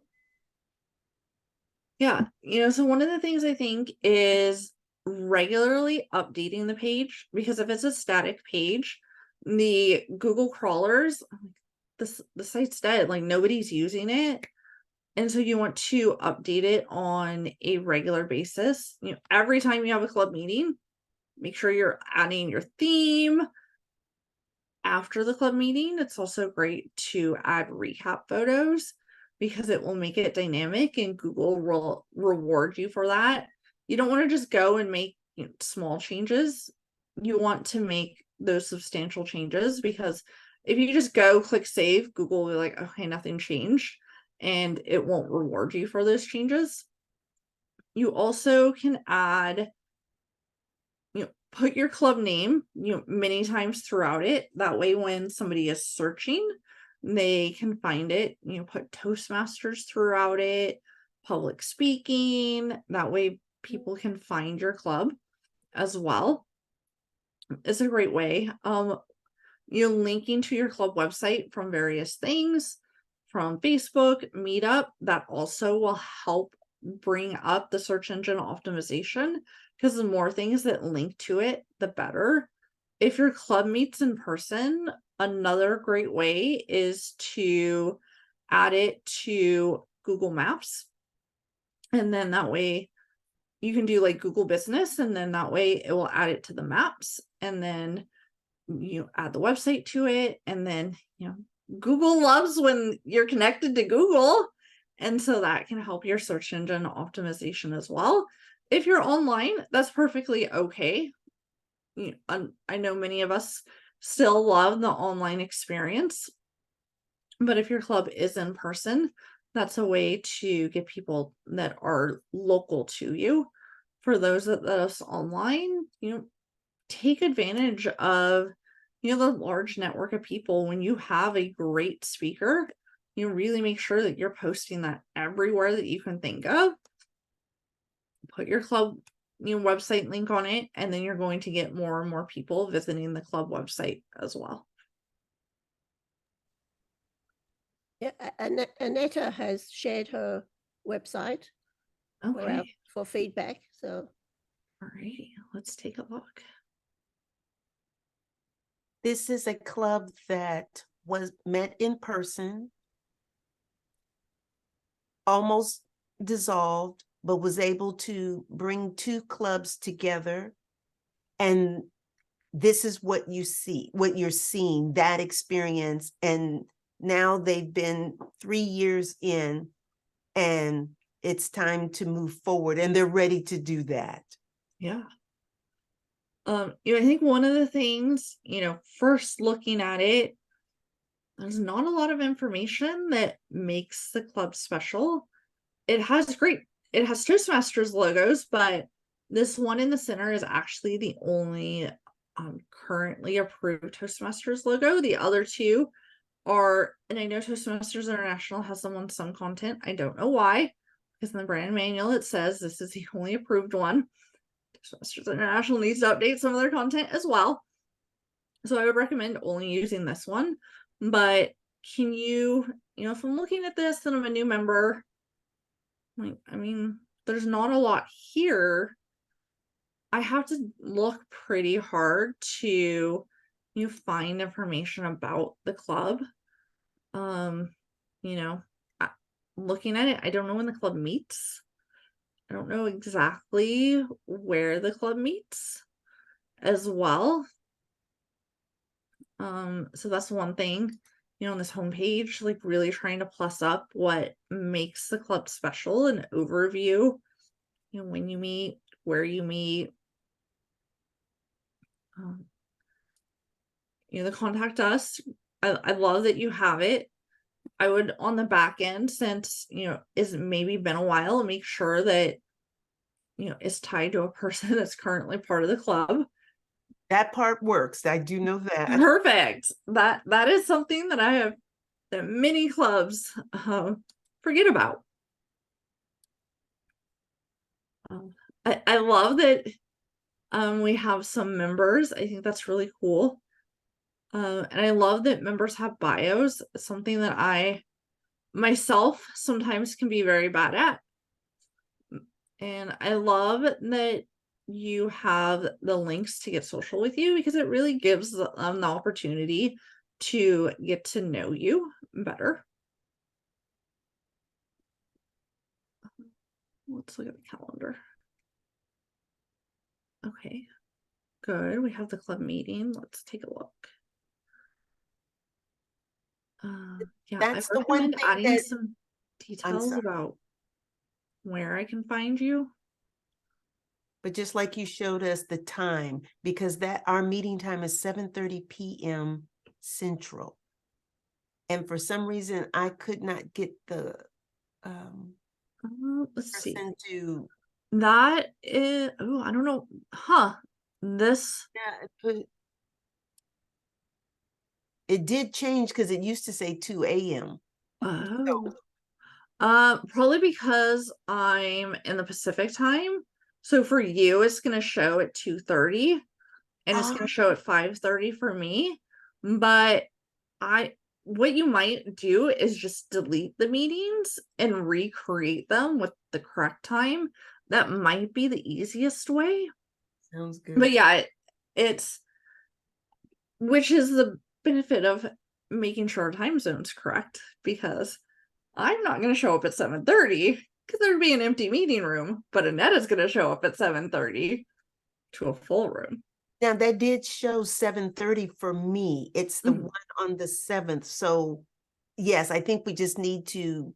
Yeah, so one of the things I think is regularly updating the page, because if it's a static page, the Google crawlers, the site's dead, like nobody's using it. And so you want to update it on a regular basis. Every time you have a club meeting, make sure you're adding your theme. After the club meeting, it's also great to add recap photos because it will make it dynamic and Google will reward you for that. You don't want to just go and make small changes. You want to make those substantial changes, because if you just go click save, Google will be like, okay, nothing changed, and it won't reward you for those changes. You also can add, put your club name, many times throughout it. That way, when somebody is searching, they can find it. Put Toastmasters throughout it, public speaking. That way, people can find your club as well. It's a great way. Linking to your club website from various things, from Facebook, Meetup, that also will help bring up the search engine optimization, because the more things that link to it, the better. If your club meets in person, another great way is to add it to Google Maps. And then that way you can do like Google Business, and then that way it will add it to the maps, and then you add the website to it. And then, Google loves when you're connected to Google. And so that can help your search engine optimization as well. If you're online, that's perfectly okay. I know many of us still love the online experience, but if your club is in person, that's a way to get people that are local to you. For those that's online, take advantage of the large network of people. When you have a great speaker, really make sure that you're posting that everywhere that you can think of. Put your club website link on it, and then you're going to get more and more people visiting the club website as well. Yeah, Annetta has shared her website Okay. for feedback. So, Alrighty, let's take a look. This is a club that was met in person, almost dissolved, but was able to bring two clubs together. And this is what you see, what you're seeing, that experience. And now they've been 3 years in, and it's time to move forward, and they're ready to do that. Yeah. I think one of the things, first looking at it, there's not a lot of information that makes the club special. It has Toastmasters logos, but this one in the center is actually the only currently approved Toastmasters logo. The other two are, and I know Toastmasters International has them on some content. I don't know why, because in the brand manual it says this is the only approved one. Toastmasters International needs to update some of their content as well. So I would recommend only using this one. But can you, if I'm looking at this and I'm a new member, there's not a lot here. I have to look pretty hard to find information about the club. Looking at it, I don't know when the club meets. I don't know exactly where the club meets as well. So that's one thing, on this homepage, like really trying to plus up what makes the club special, an overview, when you meet, where you meet, the contact us. I love that you have it. I would, on the back end, since, it's maybe been a while, make sure that, it's tied to a person that's currently part of the club. That part works. I do know that. Perfect. That is something that many clubs forget about. I love that we have some members. I think that's really cool. And I love that members have bios, something that I myself sometimes can be very bad at. And I love that you have the links to get social with you, because it really gives the opportunity to get to know you better. Let's look at the calendar. Okay, good. We have the club meeting. Let's take a look. Yeah, I That's the one recommend thing adding that some details sorry. about where I can find you. But just like you showed us the time, because that our meeting time is 7:30 p.m. Central. And for some reason, I could not get the Let's see. person to. That is, oh, I don't know. Huh. This, Yeah, it did change because it used to say 2 a.m. oh. Probably because I'm in the Pacific time. So for you, it's gonna show at 2:30, and it's gonna show at 5:30 for me. But what you might do is just delete the meetings and recreate them with the correct time. That might be the easiest way. Sounds good. But yeah, it's, which is the benefit of making sure time zone's correct, because I'm not going to show up at 7:30 because there'd be an empty meeting room, but Annette is going to show up at 7:30 to a full room. Now that did show 7:30 for me. It's the Mhm. one on the 7th. So yes, I think we just need to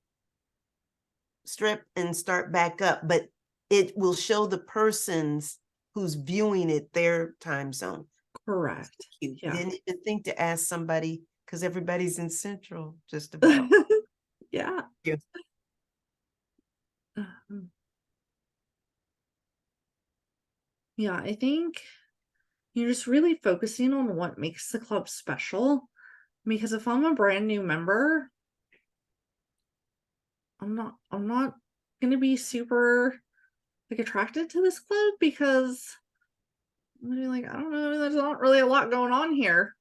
strip and start back up, but it will show the persons who's viewing it their time zone. Correct. Cute. Yeah. Didn't even think to ask somebody because everybody's in Central just about. Yeah. Yeah. Yeah, I think you're just really focusing on what makes the club special. Because if I'm a brand new member, I'm not gonna be super like attracted to this club, because I'm gonna be like, I don't know, there's not really a lot going on here.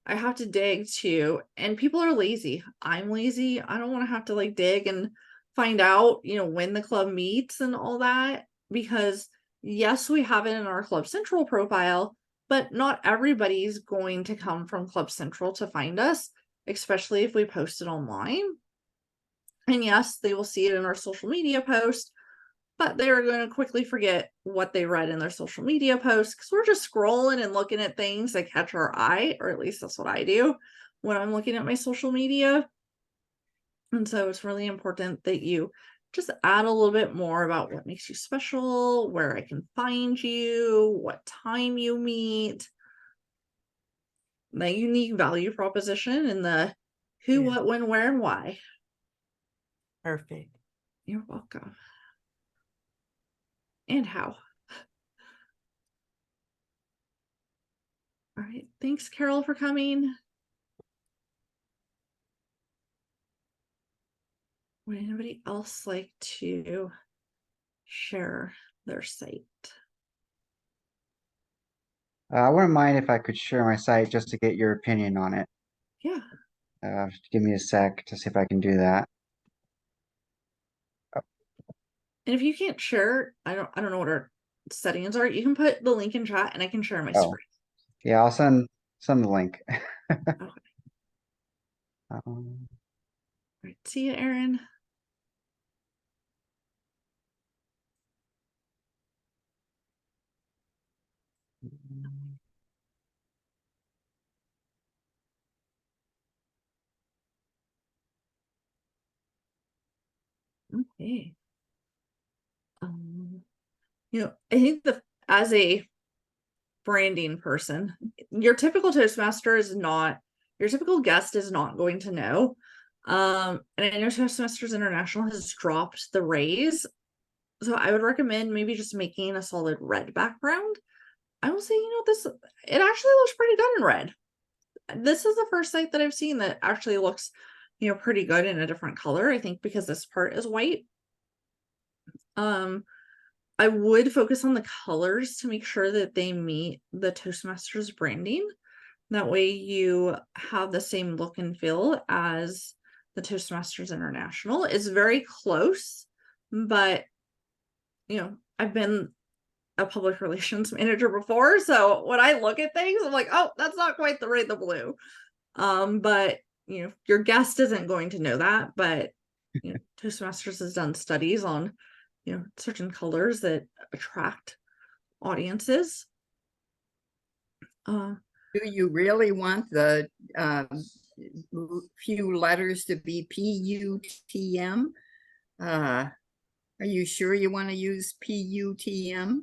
I have to dig too, and people are lazy. I'm lazy. I don't want to have to like dig and find out, when the club meets and all that, because yes, we have it in our Club Central profile, but not everybody's going to come from Club Central to find us, especially if we post it online. And yes, they will see it in our social media post, but they're going to quickly forget what they read in their social media posts, because we're just scrolling and looking at things that catch our eye, or at least that's what I do when I'm looking at my social media. And so it's really important that you just add a little bit more about what makes you special, where I can find you, what time you meet, the unique value proposition, and the who, Yeah. what, when, where, and why. Perfect. You're welcome. And how. All right. Thanks, Carol, for coming. Would anybody else like to share their site? I wouldn't mind if I could share my site just to get your opinion on it. Yeah. Just give me a sec to see if I can do that. And if you can't share, I don't know what our settings are. You can put the link in chat and I can share my Oh. screen. Yeah, I'll send the link. Okay. All right. See you, Erin. Okay. I think as a branding person, your typical Toastmaster is not, your typical guest is not going to know. And I know Toastmasters International has dropped the raise. So I would recommend maybe just making a solid red background. I will say, it actually looks pretty good in red. This is the first site that I've seen that actually looks, pretty good in a different color. I think because this part is white. I would focus on the colors to make sure that they meet the Toastmasters branding. That way you have the same look and feel as the Toastmasters International. It's very close, but I've been a public relations manager before, so when I look at things, I'm like, oh, that's not quite the red, the blue. But your guest isn't going to know that, but Toastmasters has done studies on certain colors that attract audiences. Do you really want the few letters to be PUTM? Are you sure you want to use PUTM?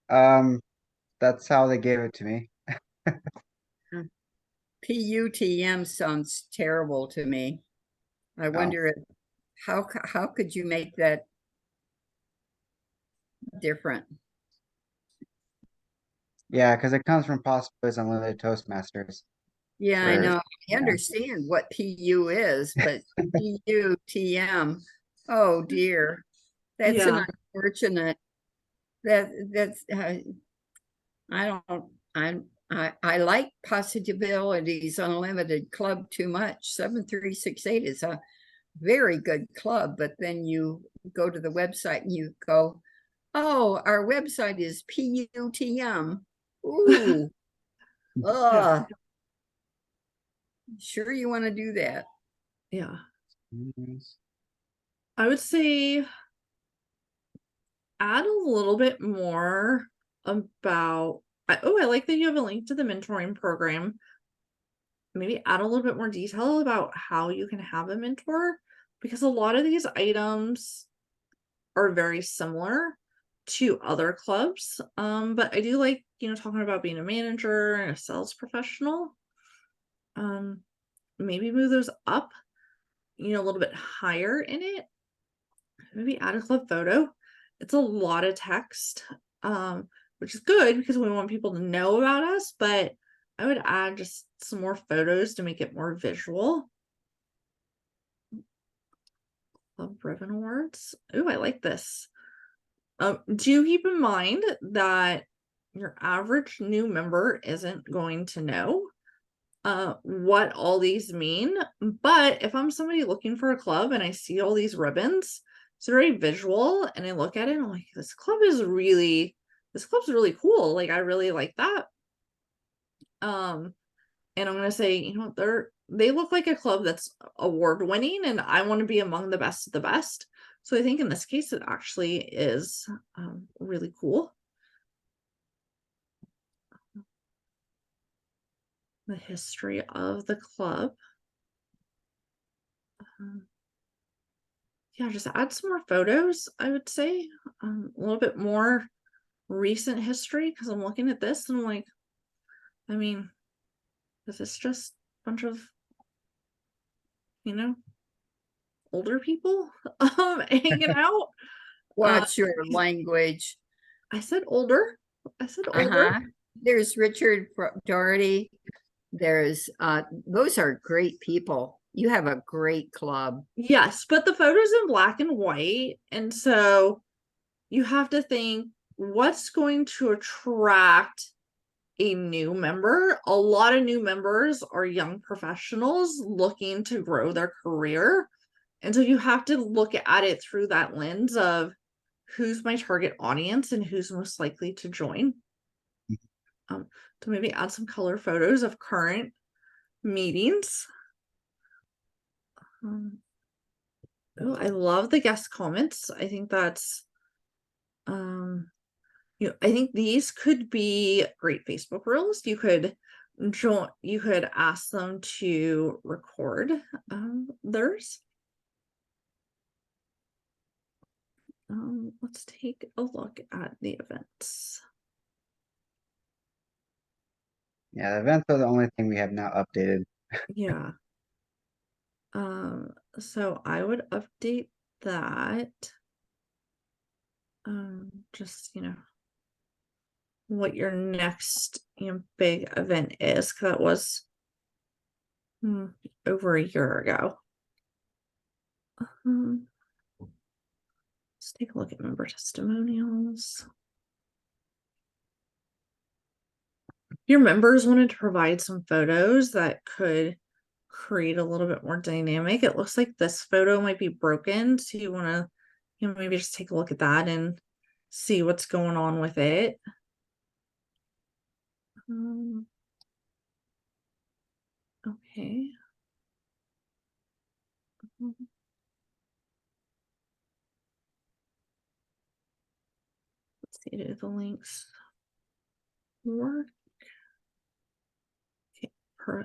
That's how they gave it to me. PUTM sounds terrible to me. I wonder how could you make that different? Yeah, because it comes from Possibilities Unlimited Toastmasters. Yeah, I Where- know. I understand what PU is, but PUTM, oh dear, that's an unfortunate. That's I like Possibilities Unlimited Club too much. 7368 is a very good club, but then you go to the website and you go, oh, our website is PUTM. Ooh. Sure you want to do that? Yeah. Mhm. I would say add a little bit more about, I like that you have a link to the mentoring program. Maybe add a little bit more detail about how you can have a mentor, because a lot of these items are very similar to other clubs. But I do like, talking about being a manager and a sales professional. Maybe move those up, a little bit higher in it. Maybe add a club photo. It's a lot of text, which is good because we want people to know about us, but I would add just some more photos to make it more visual. Club ribbon awards. Oh, I like this. Do keep in mind that your average new member isn't going to know what all these mean, but if I'm somebody looking for a club and I see all these ribbons, it's very visual, and I look at it and I'm like, this club's really cool. Like, I really like that. And I'm gonna say, they look like a club that's award winning, and I want to be among the best of the best. So I think in this case, it actually is really cool. The history of the club. Yeah, just add some more photos, I would say. A little bit more recent history, because I'm looking at this and I'm like, I mean, is this just a bunch of, older people hanging out? What's your language? I said older. Older. There's Richard Doherty. There's those are great people. You have a great club. Yes, but the photo's in black and white, and so you have to think, what's going to attract a new member? A lot of new members are young professionals looking to grow their career, and so you have to look at it through that lens of who's my target audience and who's most likely to join. To maybe add some color photos of current meetings. I love the guest comments. I think that's I think these could be great Facebook reels. You could ask them to record theirs. Let's take a look at the events. Yeah, the events are the only thing we have now updated. Yeah. So I would update that. Just what your next big event is, because that was over a year ago. Let's take a look at member testimonials. Your members wanted to provide some photos that could create a little bit more dynamic. It looks like this photo might be broken, so you want to maybe just take a look at that and see what's going on with it. Okay. Let's see, do the links work? Okay,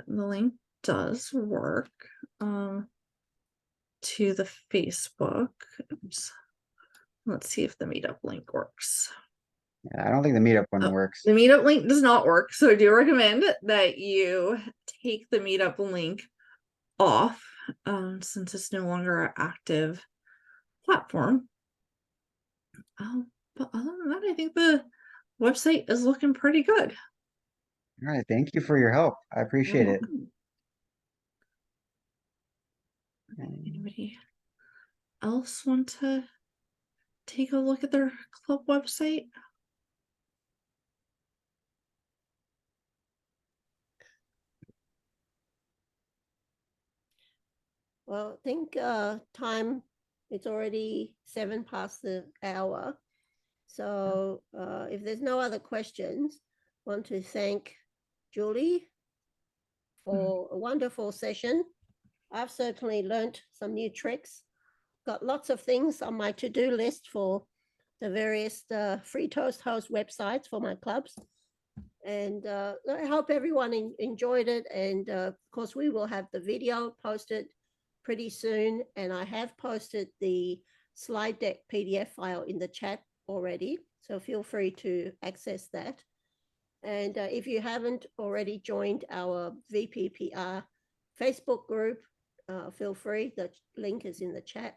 the link does work to the Facebook. Oops. Let's see if the meetup link works. Yeah, I don't think the meetup one works. The meetup link does not work, so I do recommend that you take the meetup link off since it's no longer an active platform. But other than that, I think the website is looking pretty good. All right, thank you for your help. I appreciate it. Anybody else want to take a look at their club website? Well, I think time, it's already 7 past the hour. So if there's no other questions, I want to thank Julie for a wonderful session. I've certainly learned some new tricks. Got lots of things on my to-do list for the various FreeToastHost websites for my clubs. And I hope everyone enjoyed it. And of course, we will have the video posted pretty soon. And I have posted the slide deck PDF file in the chat already. So feel free to access that. And if you haven't already joined our VPPR Facebook group, feel free. The link is in the chat.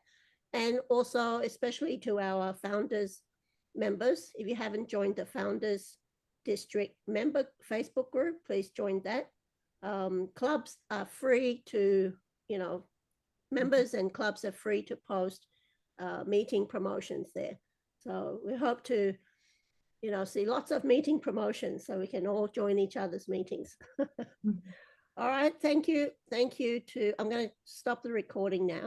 And also, especially to our founders members, if you haven't joined the Founders District member Facebook group, please join that. Clubs are free to, members and clubs are free to post meeting promotions there. So we hope to, see lots of meeting promotions so we can all join each other's meetings. All right, thank you. Thank you I'm going to stop the recording now.